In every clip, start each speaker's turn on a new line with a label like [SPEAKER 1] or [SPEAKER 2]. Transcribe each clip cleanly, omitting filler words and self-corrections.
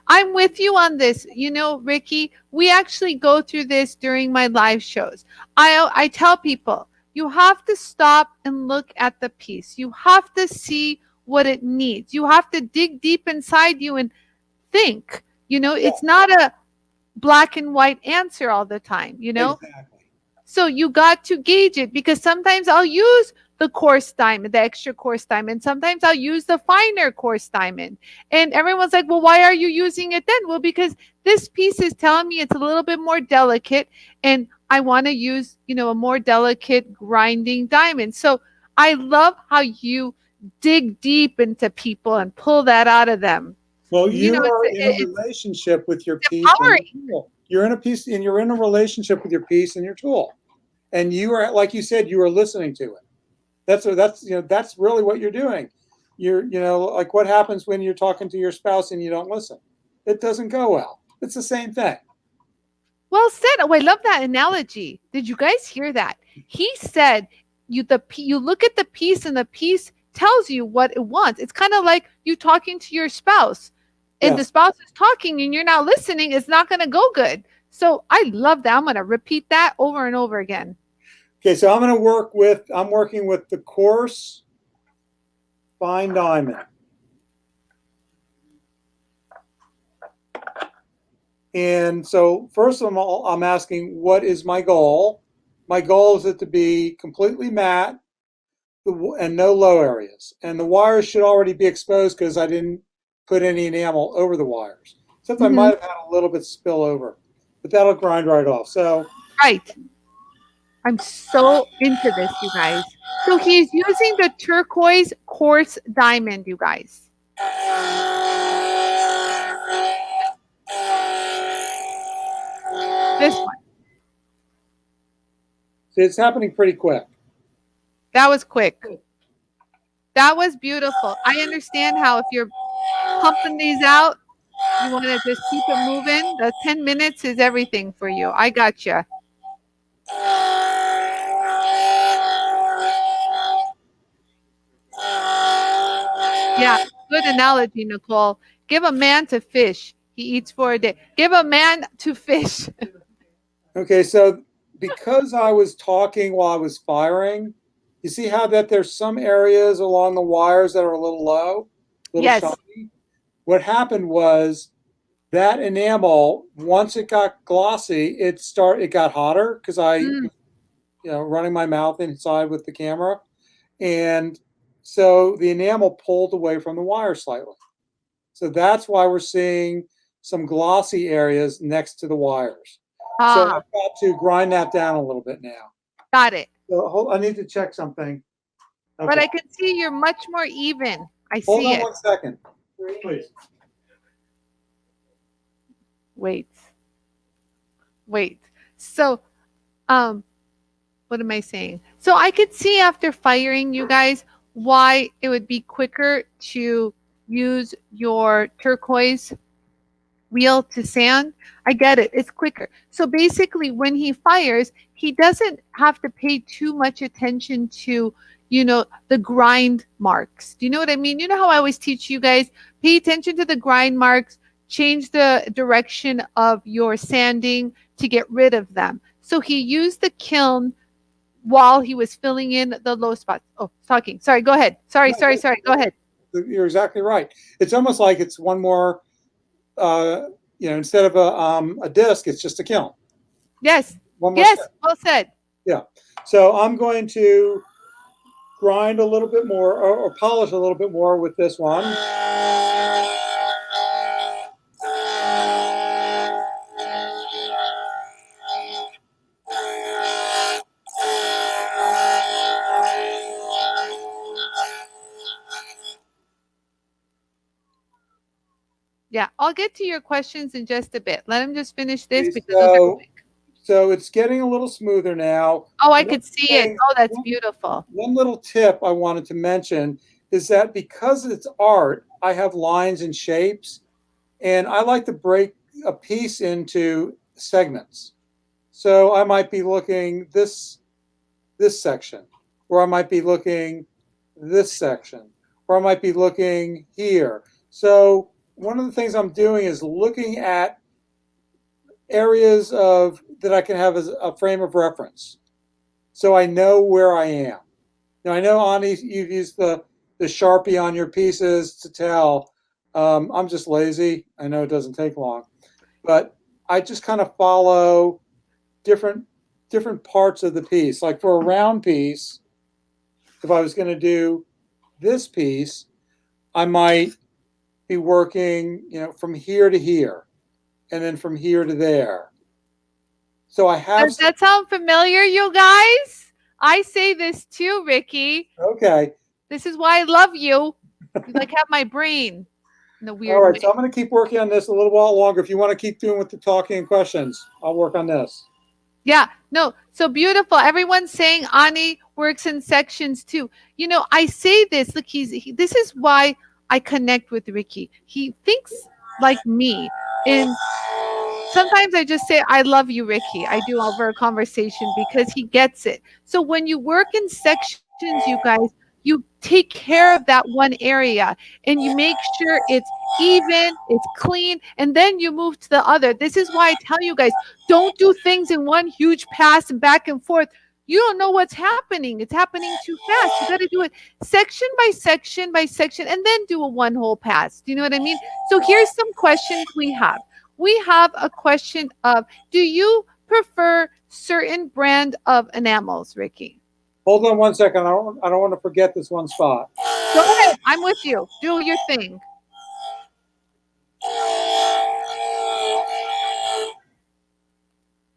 [SPEAKER 1] I'm with you on this. You know, Ricky, we actually go through this during my live shows. I tell people, you have to stop and look at the piece. You have to see what it needs. You have to dig deep inside you and think. You know,
[SPEAKER 2] Yeah,
[SPEAKER 1] it's not a black and white answer all the time, you know?
[SPEAKER 2] exactly.
[SPEAKER 1] So you got to gauge it because sometimes I'll use the coarse diamond, the extra coarse diamond. Sometimes I'll use the finer coarse diamond. And everyone's like, well, why are you using it then? Well, because this piece is telling me it's a little bit more delicate and I want to use, you know, a more delicate grinding diamond. So I love how you dig deep into people and pull that out of them.
[SPEAKER 2] Well,
[SPEAKER 1] You know,
[SPEAKER 2] you are in a
[SPEAKER 1] it's
[SPEAKER 2] relationship with your piece and your
[SPEAKER 1] empowering.
[SPEAKER 2] tool. You're in a relationship with your piece and your tool. And you are, like you said, you are listening to it. That's really what you're doing. Like what happens when you're talking to your spouse and you don't listen? It doesn't go well. It's the same thing.
[SPEAKER 1] Well said. Oh, I love that analogy. Did you guys hear that? He said you look at the piece and the piece tells you what it wants. It's kind of like you talking to your spouse and the
[SPEAKER 2] Yes.
[SPEAKER 1] spouse is talking and you're not listening, it's not going to go good. So I love that. I'm going to repeat that over and over again.
[SPEAKER 2] Okay, so I'm working with the coarse fine diamond. And so first of all, I'm asking, what is my goal? My goal is it to be completely matte and no low areas. And the wires should already be exposed because I didn't put any enamel over the wires. Except I
[SPEAKER 1] Hmm.
[SPEAKER 2] might have had a little bit spill over, but that'll grind right off. So
[SPEAKER 1] Right. I'm so into this, you guys. So he's using the turquoise quartz diamond, you guys. This one.
[SPEAKER 2] it's happening pretty quick.
[SPEAKER 1] That was quick. That was beautiful. I understand how if you're pumping these out, you want to just keep it moving. The 10 minutes is everything for you. I got you. Yeah, good analogy, Nicole. Give a man to fish. He eats for a day. Give a man to fish.
[SPEAKER 2] Okay, so because I was talking while I was firing, you see how that there's some areas along the wires that are a little low, a little
[SPEAKER 1] Yes.
[SPEAKER 2] shiny. What happened was that enamel, once it got glossy, it got hotter because I
[SPEAKER 1] Mm,
[SPEAKER 2] running my mouth inside with the camera, and so the enamel pulled away from the wire slightly. So that's why we're seeing some glossy areas next to the wires. So
[SPEAKER 1] ah,
[SPEAKER 2] I've got to grind that down a little bit now.
[SPEAKER 1] got it.
[SPEAKER 2] I need to check something.
[SPEAKER 1] But
[SPEAKER 2] Okay,
[SPEAKER 1] I can see you're much more even. I
[SPEAKER 2] hold
[SPEAKER 1] see
[SPEAKER 2] on
[SPEAKER 1] it.
[SPEAKER 2] 1 second, please.
[SPEAKER 1] Wait, wait. So, um, what am I saying? So I could see after firing you guys why it would be quicker to use your turquoise wheel to sand. I get it. It's quicker. So basically when he fires, he doesn't have to pay too much attention to, you know, the grind marks. Do you know what I mean? You know how I always teach you guys, pay attention to the grind marks, change the direction of your sanding to get rid of them. So he used the kiln while he was filling in the low spots. Oh, talking. Sorry, go ahead. Sorry,
[SPEAKER 2] No,
[SPEAKER 1] sorry, sorry. Go ahead.
[SPEAKER 2] you're exactly right. It's almost like it's one more. Uh, Instead of a disc, it's just a kiln.
[SPEAKER 1] Yes.
[SPEAKER 2] One more
[SPEAKER 1] Yes.
[SPEAKER 2] step.
[SPEAKER 1] Well said.
[SPEAKER 2] Yeah. So I'm going to grind a little bit more or polish a little bit more with this one.
[SPEAKER 1] Yeah, I'll get to your questions in just a bit. Let him just finish this
[SPEAKER 2] Okay,
[SPEAKER 1] because those are quick.
[SPEAKER 2] so it's getting a little smoother now.
[SPEAKER 1] Oh, I
[SPEAKER 2] One
[SPEAKER 1] could see it. Oh, that's beautiful.
[SPEAKER 2] one little tip I wanted to mention is that because it's art, I have lines and shapes, and I like to break a piece into segments. So I might be looking this section, or I might be looking this section, or I might be looking here. So one of the things I'm doing is looking at areas of that I can have as a frame of reference, so I know where I am. Now I know, Ani, you've used the Sharpie on your pieces to tell. I'm just lazy. I know it doesn't take long, but I just kind of follow different different parts of the piece. Like for a round piece, if I was going to do this piece, I might be working, from here to here, and then from here to there. So I have
[SPEAKER 1] Does
[SPEAKER 2] some.
[SPEAKER 1] that sound familiar, you guys? I say this too, Ricky.
[SPEAKER 2] Okay.
[SPEAKER 1] This is why I love you. You like have my brain in a
[SPEAKER 2] All
[SPEAKER 1] weird
[SPEAKER 2] right. So
[SPEAKER 1] way.
[SPEAKER 2] I'm going to keep working on this a little while longer. If you want to keep doing with the talking and questions, I'll work on this.
[SPEAKER 1] Yeah, no, so beautiful. Everyone's saying Ani works in sections too. I say this. Look, this is why I connect with Ricky. He thinks like me, and sometimes I just say, I love you, Ricky. I do over a conversation because he gets it. So when you work in sections, you guys, you take care of that one area and you make sure it's even, it's clean, and then you move to the other. This is why I tell you guys, don't do things in one huge pass and back and forth. You don't know what's happening. It's happening too fast. You got to do it section by section by section and then do a one whole pass. Do you know what I mean? So here's some questions we have. We have a question of, do you prefer certain brand of enamels, Ricky?
[SPEAKER 2] Hold on one second. I don't want to forget this one spot.
[SPEAKER 1] Go ahead. I'm with you. Do your thing.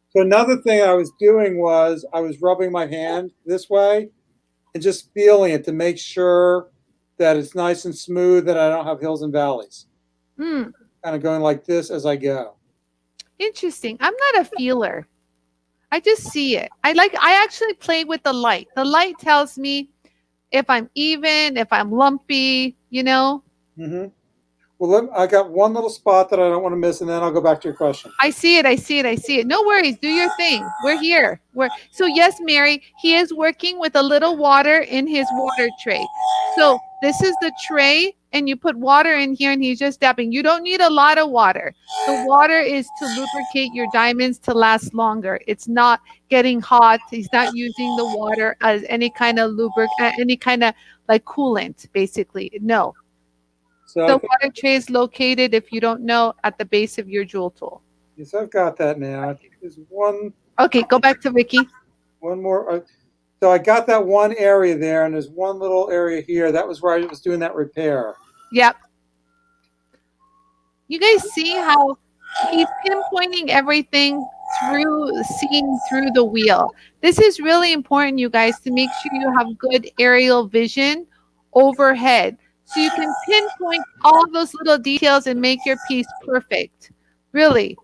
[SPEAKER 2] So another thing I was doing was I was rubbing my hand this way and just feeling it to make sure that it's nice and smooth, that I don't have hills and valleys.
[SPEAKER 1] Hmm.
[SPEAKER 2] Kind of going like this as I go.
[SPEAKER 1] Interesting. I'm not a feeler. I just see it. I actually play with the light. The light tells me if I'm even, if I'm lumpy.
[SPEAKER 2] Mm-hmm. Well, I got one little spot that I don't want to miss, and then I'll go back to your question.
[SPEAKER 1] I see it. I see it. I see it. No worries. Do your thing. We're here. So yes, Mary, he is working with a little water in his water tray. So this is the tray, and you put water in here, and he's just dabbing. You don't need a lot of water. The water is to lubricate your diamonds to last longer. It's not getting hot. He's not using the water as any kind of any kind of like coolant, basically. No.
[SPEAKER 2] So I
[SPEAKER 1] The
[SPEAKER 2] think,
[SPEAKER 1] water tray is located, if you don't know, at the base of your jewel tool.
[SPEAKER 2] yes, I've got that now. I think there's
[SPEAKER 1] Okay, go back to Ricky.
[SPEAKER 2] one more. So I got that one area there, and there's one little area here. That was where I was doing that repair.
[SPEAKER 1] Yep. You guys see how he's pinpointing everything through seeing through the wheel. This is really important, you guys, to make sure you have good aerial vision overhead so you can pinpoint all those little details and make your piece perfect. Really.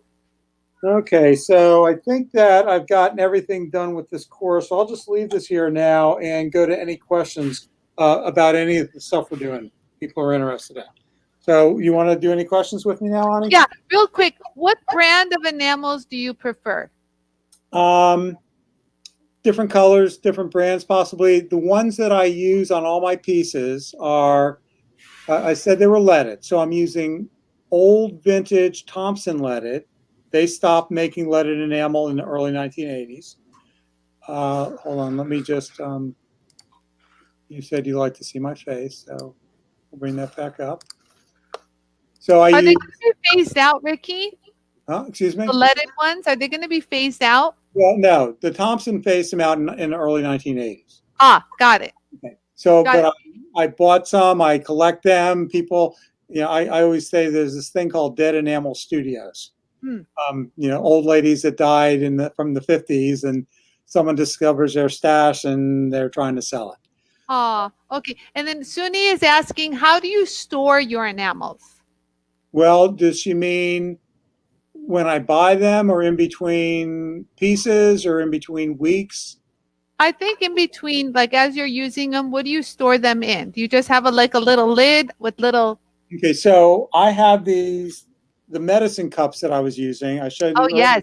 [SPEAKER 2] Okay, so I think that I've gotten everything done with this course. So I'll just leave this here now and go to any questions about any of the stuff we're doing. People are interested in. So you want to do any questions with me now, Ani?
[SPEAKER 1] Yeah, real quick. What brand of enamels do you prefer?
[SPEAKER 2] Um, Different colors, different brands, possibly. The ones that I use on all my pieces are, I said they were leaded. So I'm using old vintage Thompson leaded. They stopped making leaded enamel in the early 1980s. Hold on, let me just, you said you like to see my face, so we'll bring that back up. So I
[SPEAKER 1] Are they
[SPEAKER 2] use,
[SPEAKER 1] going to be phased out, Ricky?
[SPEAKER 2] excuse
[SPEAKER 1] The
[SPEAKER 2] me?
[SPEAKER 1] leaded ones, are they going to be phased out?
[SPEAKER 2] Well, no, the Thompson phased them out in the early 1980s.
[SPEAKER 1] Ah, got it.
[SPEAKER 2] Okay. So,
[SPEAKER 1] Got
[SPEAKER 2] but
[SPEAKER 1] it.
[SPEAKER 2] I bought some, I collect them. People, I always say there's this thing called dead enamel studios.
[SPEAKER 1] Hmm.
[SPEAKER 2] Old ladies that died from the 50s, and someone discovers their stash and they're trying to sell it.
[SPEAKER 1] Ah, okay. And then Suni is asking, how do you store your enamels?
[SPEAKER 2] Well, does she mean when I buy them, or in between pieces, or in between weeks?
[SPEAKER 1] I think in between, like as you're using them, what do you store them in? Do you just have like a little lid with little?
[SPEAKER 2] Okay, so I have the medicine cups that I was using. I showed
[SPEAKER 1] Oh,
[SPEAKER 2] you earlier.
[SPEAKER 1] yes.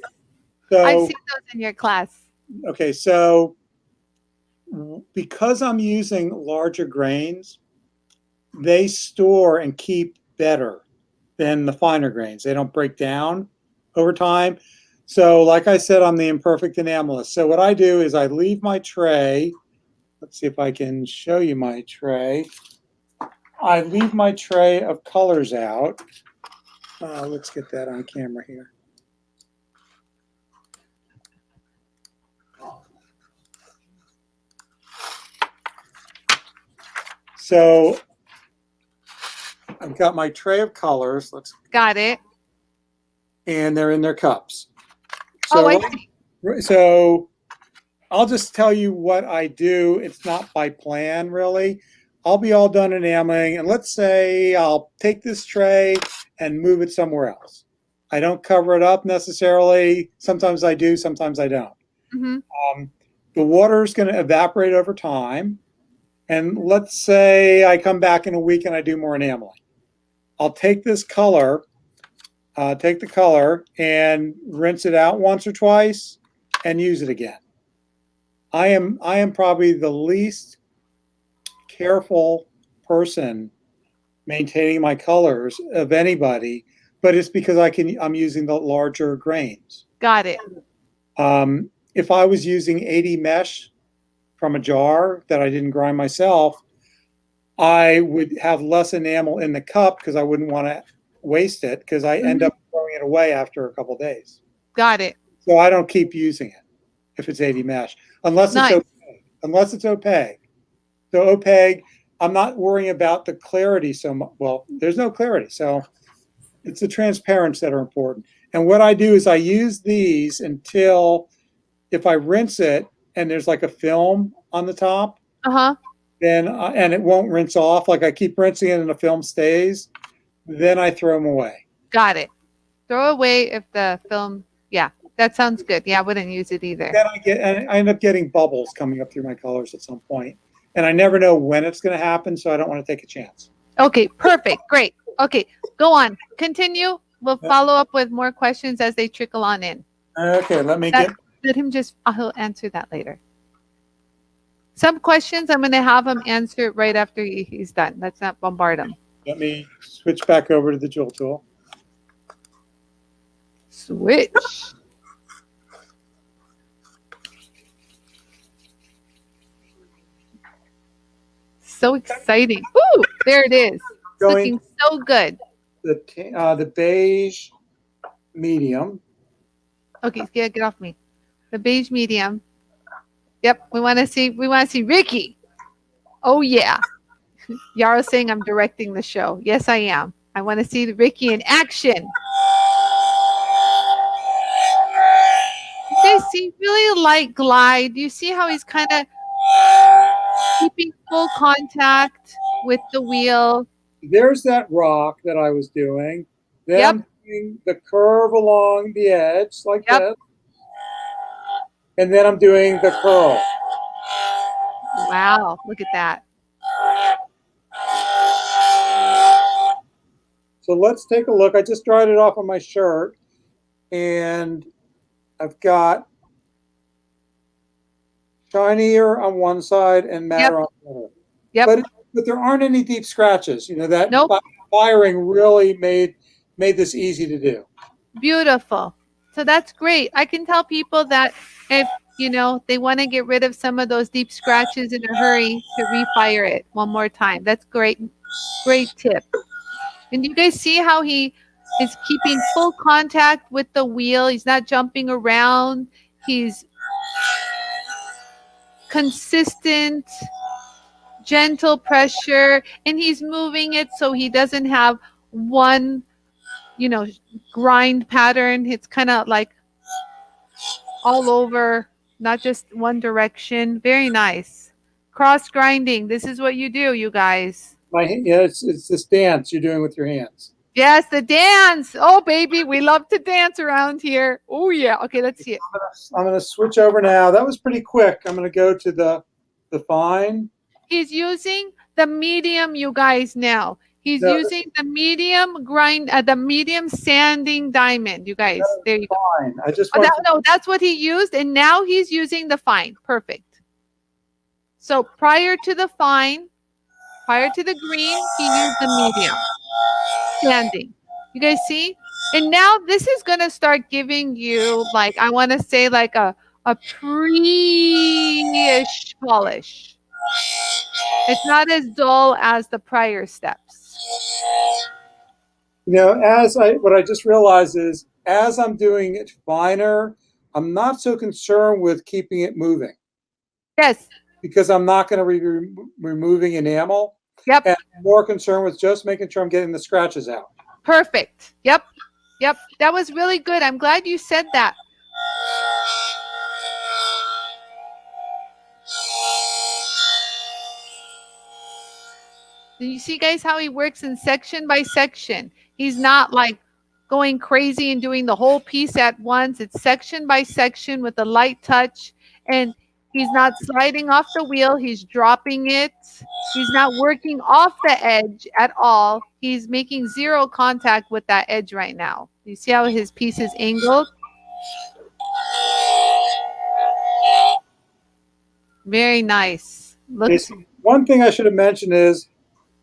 [SPEAKER 1] I've
[SPEAKER 2] So,
[SPEAKER 1] seen those in your class.
[SPEAKER 2] okay, so because I'm using larger grains, they store and keep better. than the finer grains. They don't break down over time. So like I said, I'm the imperfect enamelist. So what I do is I leave my tray. Let's see if I can show you my tray. I leave my tray of colors out. Let's get that on camera here. So I've got my tray of colors.
[SPEAKER 1] Got it.
[SPEAKER 2] And they're in their cups.
[SPEAKER 1] So, I see.
[SPEAKER 2] So I'll just tell you what I do. It's not by plan, really. I'll be all done enameling, and let's say I'll take this tray and move it somewhere else. I don't cover it up necessarily. Sometimes I do, sometimes I don't.
[SPEAKER 1] Mm-hmm.
[SPEAKER 2] The water is going to evaporate over time. And let's say I come back in a week and I do more enameling. I'll take this color, take the color and rinse it out once or twice and use it again. I am probably the least careful person maintaining my colors of anybody, but it's because I'm using the larger grains.
[SPEAKER 1] Got it.
[SPEAKER 2] If I was using 80 mesh from a jar that I didn't grind myself, I would have less enamel in the cup because I wouldn't want to waste it because I end up throwing it away after a couple of days.
[SPEAKER 1] Got it.
[SPEAKER 2] So I don't keep using it if it's 80 mesh, unless it's opaque. Unless it's opaque. So opaque, I'm not worrying about the clarity so much. Well, there's no clarity. So it's the transparency that are important. And what I do is I use these until if I rinse it and there's like a film on the top, then and it won't rinse off. Like I keep rinsing it and the film stays, then I throw them away.
[SPEAKER 1] Got it. Throw away if the film. Yeah, that sounds good. Yeah, I wouldn't use it either.
[SPEAKER 2] Then I end up getting bubbles coming up through my colors at some point, and I never know when it's going to happen, so I don't want to take a chance.
[SPEAKER 1] Okay, perfect, great. Okay, go on, continue. We'll follow up with more questions as they trickle on in.
[SPEAKER 2] Okay, let him
[SPEAKER 1] just. He'll answer that later. Some questions I'm going to have him answer right after he's done. Let's not bombard him.
[SPEAKER 2] Let me switch back over to the JoolTool.
[SPEAKER 1] Switch. So exciting. Woo! There it is. It's looking so good.
[SPEAKER 2] The beige medium.
[SPEAKER 1] Okay, get off me. The beige medium. Yep, we want to see Ricky. Oh yeah. Yara's saying I'm directing the show. Yes, I am. I want to see Ricky in action. You guys see really light glide. You see how he's kind of keeping full contact with the wheel.
[SPEAKER 2] There's that rock that I was doing. Then I'm doing the curve along the edge like this. And then I'm doing the curl.
[SPEAKER 1] Wow, look at that.
[SPEAKER 2] So let's take a look. I just dried it off on my shirt, and I've got shinier on one side and matter on the other.
[SPEAKER 1] Yep.
[SPEAKER 2] But there aren't any deep scratches. You know, that firing really made this easy to do.
[SPEAKER 1] Beautiful. So that's great. I can tell people that if, they want to get rid of some of those deep scratches in a hurry, to refire it one more time. That's great. Great tip. And do you guys see how he is keeping full contact with the wheel? He's not jumping around. He's consistent, gentle pressure, and he's moving it so he doesn't have one, grind pattern. It's kind of like all over, not just one direction. Very nice. Cross grinding. This is what you do, you guys.
[SPEAKER 2] It's this dance you're doing with your hands.
[SPEAKER 1] Yes, the dance. Oh, baby, we love to dance around here. Oh, yeah. Okay, let's see it.
[SPEAKER 2] I'm going to switch over now. That was pretty quick. I'm going to go to the fine.
[SPEAKER 1] He's using the medium, you guys, now. He's using the medium grind, the medium sanding diamond, you guys. There you go.
[SPEAKER 2] Fine. I just
[SPEAKER 1] that's what he used, and now he's using the fine. Perfect. So prior to the fine, prior to the green, he used the medium sanding. You guys see? And now this is going to start giving you, like, I want to say like a pre-ish polish. It's not as dull as the prior steps.
[SPEAKER 2] You know, what I just realized is as I'm doing it finer, I'm not so concerned with keeping it moving
[SPEAKER 1] Yes.
[SPEAKER 2] because I'm not going to be removing enamel.
[SPEAKER 1] Yep.
[SPEAKER 2] And I'm more concerned with just making sure I'm getting the scratches out.
[SPEAKER 1] Perfect. Yep. Yep. That was really good. I'm glad you said that. Do you see, guys, how he works in section by section? He's not like going crazy and doing the whole piece at once. It's section by section with a light touch. And he's not sliding off the wheel. He's dropping it. He's not working off the edge at all. He's making zero contact with that edge right now. You see how his piece is angled? Very nice. Looks.
[SPEAKER 2] One thing I should have mentioned is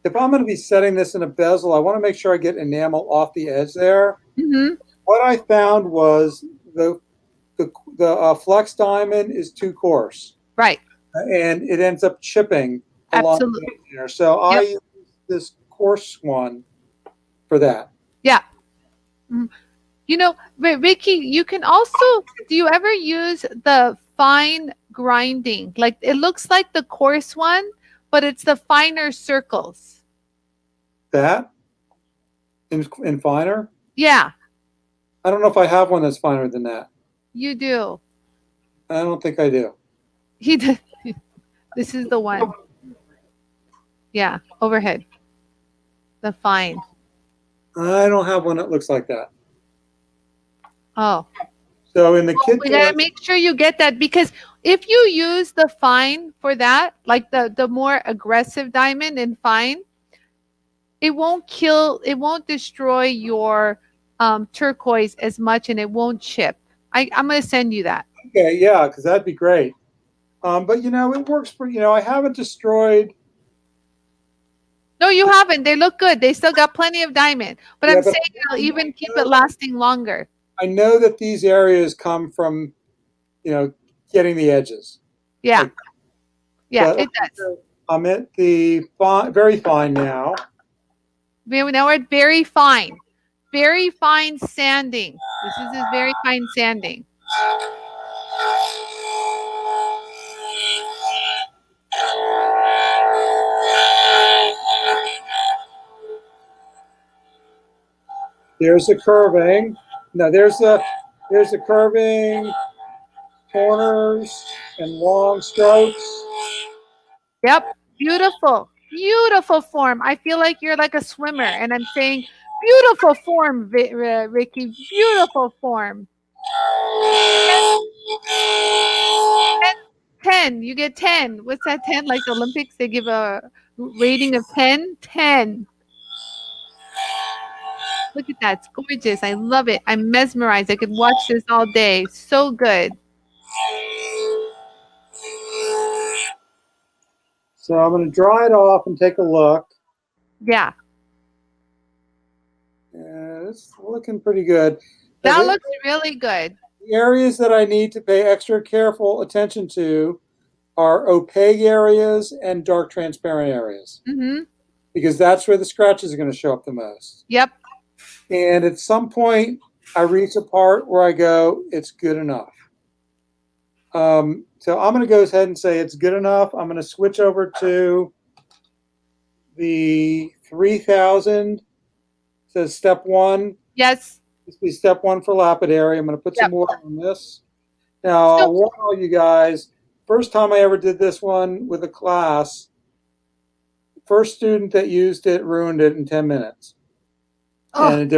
[SPEAKER 2] if I'm going to be setting this in a bezel, I want to make sure I get enamel off the edge there.
[SPEAKER 1] Mm-hmm.
[SPEAKER 2] What I found was the flex diamond is too coarse.
[SPEAKER 1] Right.
[SPEAKER 2] And it ends up chipping along
[SPEAKER 1] Absolutely.
[SPEAKER 2] there. So I use this coarse one for that.
[SPEAKER 1] Yeah. Mm-hmm. You know, Ricky, you can also, do you ever use the fine grinding? Like it looks like the coarse one, but it's the finer circles.
[SPEAKER 2] That in finer?
[SPEAKER 1] Yeah.
[SPEAKER 2] I don't know if I have one that's finer than that.
[SPEAKER 1] You do.
[SPEAKER 2] I don't think I do.
[SPEAKER 1] He did. This is the one. Yeah, overhead. The fine.
[SPEAKER 2] I don't have one that looks like that.
[SPEAKER 1] Oh.
[SPEAKER 2] So in the kit,
[SPEAKER 1] we gotta make sure you get that, because if you use the fine for that, like the more aggressive diamond in fine, it won't destroy your turquoise as much, and it won't chip. I'm gonna send you that.
[SPEAKER 2] Okay, yeah, because that'd be great. But you know, it works for, you know, I haven't destroyed.
[SPEAKER 1] No, you haven't. They look good. They still got plenty of diamond. But I'm saying it'll even keep it lasting longer.
[SPEAKER 2] I know that these areas come from, you know, getting the edges.
[SPEAKER 1] Yeah.
[SPEAKER 2] Like,
[SPEAKER 1] yeah, it does.
[SPEAKER 2] I'm at the very fine now.
[SPEAKER 1] Now we're at very fine. Very fine sanding. This is very fine sanding.
[SPEAKER 2] There's the curving. No, there's the curving, corners, and long strokes.
[SPEAKER 1] Yep, beautiful, beautiful form. I feel like you're like a swimmer, and I'm saying beautiful form, Ricky. Beautiful form. 10. You get 10. What's that 10? Like the Olympics, they give a rating of 10? 10. Look at that. It's gorgeous. I love it. I'm mesmerized. I could watch this all day. So good.
[SPEAKER 2] So I'm going to dry it off and take a look.
[SPEAKER 1] Yeah.
[SPEAKER 2] It's looking pretty good.
[SPEAKER 1] That looks really good.
[SPEAKER 2] The areas that I need to pay extra careful attention to are opaque areas and dark transparent areas.
[SPEAKER 1] Mm-hmm.
[SPEAKER 2] Because that's where the scratches are going to show up the most.
[SPEAKER 1] Yep.
[SPEAKER 2] And at some point, I reach a part where I go, it's good enough. So I'm going to go ahead and say it's good enough. I'm going to switch over to the 3000. It says step 1.
[SPEAKER 1] Yes.
[SPEAKER 2] This will be step 1 for lapidary. I'm going to put some more on this. Now, I'll warn all you guys, first time I ever did this one with a class, first student that used it ruined it in 10 minutes.
[SPEAKER 1] Oh,
[SPEAKER 2] and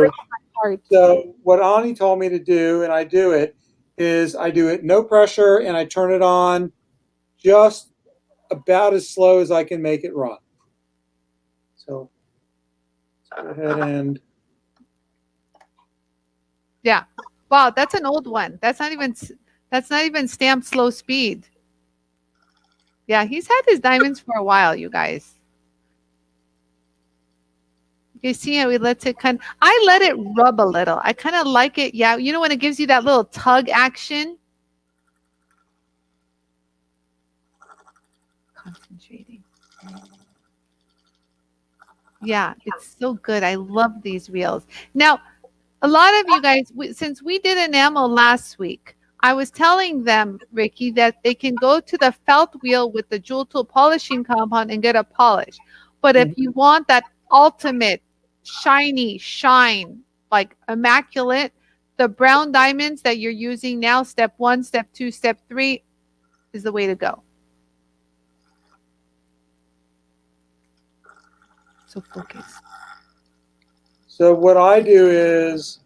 [SPEAKER 2] so what Ani told me to do, and I do it, is I do it no pressure, and I turn it on just about as slow as I can make it run. So let's go ahead and.
[SPEAKER 1] Yeah. Wow, that's an old one. That's not even stamped slow speed. Yeah, he's had his diamonds for a while, you guys. You see how he lets it I let it rub a little. I kind of like it. Yeah. You know, when it gives you that little tug action. Concentrating. Yeah, it's so good. I love these reels. Now, a lot of you guys, since we did enamel last week, I was telling them, Ricky, that they can go to the felt wheel with the JoolTool polishing compound and get a polish. But if you want that ultimate shiny shine, like immaculate, the brown diamonds that you're using now, step 1, step 2, step 3, is the way to go. So focus.
[SPEAKER 2] So what I do is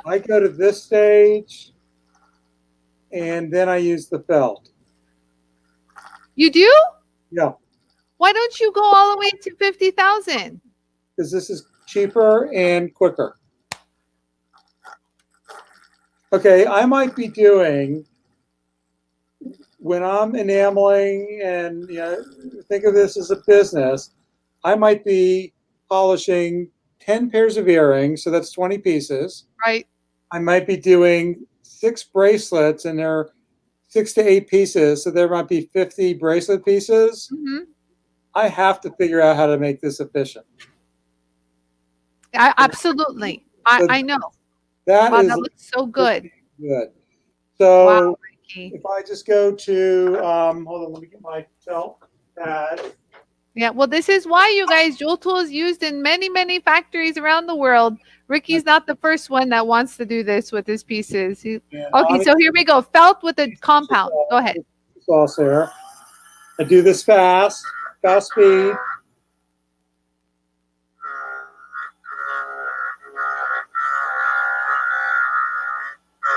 [SPEAKER 2] I go to this stage and then I use the felt.
[SPEAKER 1] You do?
[SPEAKER 2] Yeah.
[SPEAKER 1] Why don't you go all the way to 50,000?
[SPEAKER 2] Because this is cheaper and quicker. Okay, I might be doing, when I'm enameling and think of this as a business, I might be polishing 10 pairs of earrings, so that's 20 pieces.
[SPEAKER 1] Right.
[SPEAKER 2] I might be doing 6 bracelets, and they're 6 to 8 pieces, so there might be 50 bracelet pieces.
[SPEAKER 1] Mm-hmm.
[SPEAKER 2] I have to figure out how to make this efficient.
[SPEAKER 1] Absolutely. I know.
[SPEAKER 2] That
[SPEAKER 1] looks so good.
[SPEAKER 2] Good. So
[SPEAKER 1] wow, Ricky.
[SPEAKER 2] If I just go to, hold on, let me get my felt pad.
[SPEAKER 1] Yeah, well, this is why, you guys, JoolTool is used in many, many factories around the world. Ricky's not the first one that wants to do this with his pieces. Okay, so here we go. Felt with a compound. Go ahead.
[SPEAKER 2] Sauce there. I do this fast speed.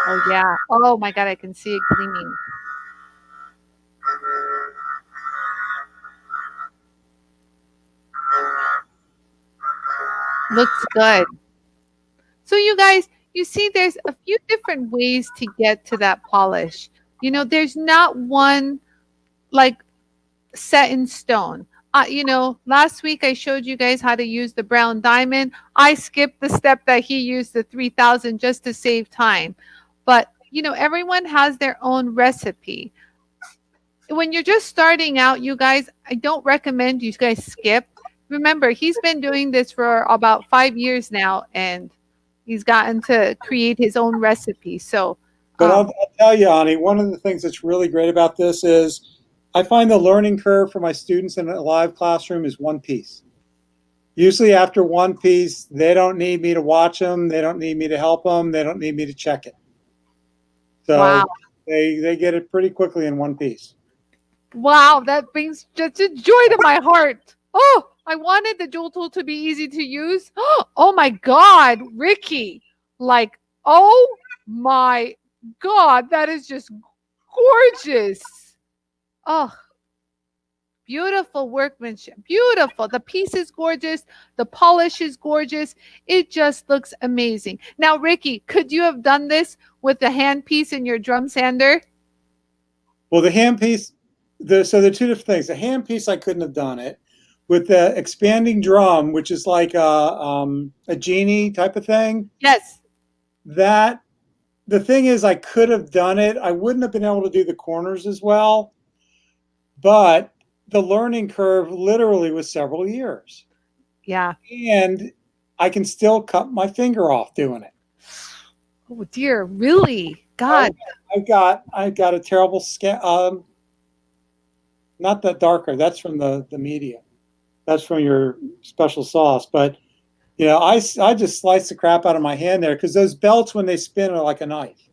[SPEAKER 1] Oh, yeah. Oh, my God, I can see it gleaming. Looks good. So you guys, you see there's a few different ways to get to that polish. You know, there's not one like set in stone. Last week I showed you guys how to use the brown diamond. I skipped the step that he used, the 3,000, just to save time. But, everyone has their own recipe. When you're just starting out, you guys, I don't recommend you guys skip. Remember, he's been doing this for about 5 years now, and he's gotten to create his own recipe. So,
[SPEAKER 2] but I'll tell you, Ani, one of the things that's really great about this is I find the learning curve for my students in a live classroom is one piece. Usually after one piece, they don't need me to watch them. They don't need me to help them. They don't need me to check it. So wow. They get it pretty quickly in one piece.
[SPEAKER 1] Wow, that brings just a joy to my heart. Oh, I wanted the JoolTool to be easy to use. Oh my God, Ricky. Like, oh my God, that is just gorgeous. Oh, beautiful workmanship. Beautiful. The piece is gorgeous. The polish is gorgeous. It just looks amazing. Now, Ricky, could you have done this with the hand piece in your drum sander?
[SPEAKER 2] Well, the hand piece, so there are two different things. The hand piece, I couldn't have done it. With the expanding drum, which is like a genie type of thing.
[SPEAKER 1] Yes.
[SPEAKER 2] The thing is, I could have done it. I wouldn't have been able to do the corners as well. But the learning curve literally was several years.
[SPEAKER 1] Yeah.
[SPEAKER 2] And I can still cut my finger off doing it.
[SPEAKER 1] Oh dear, really? God.
[SPEAKER 2] I've got a terrible not that darker. That's from the media. That's from your special sauce. But I just slice the crap out of my hand there because those belts, when they spin, are like a knife.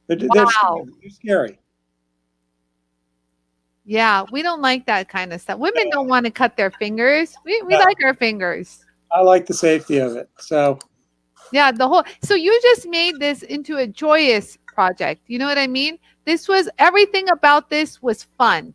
[SPEAKER 2] They're scary.
[SPEAKER 1] Yeah, we don't like that kind of stuff. Women don't want to cut their fingers. We like our fingers.
[SPEAKER 2] I like the safety of it. So
[SPEAKER 1] yeah, so you just made this into a joyous project. You know what I mean? Everything about this was fun.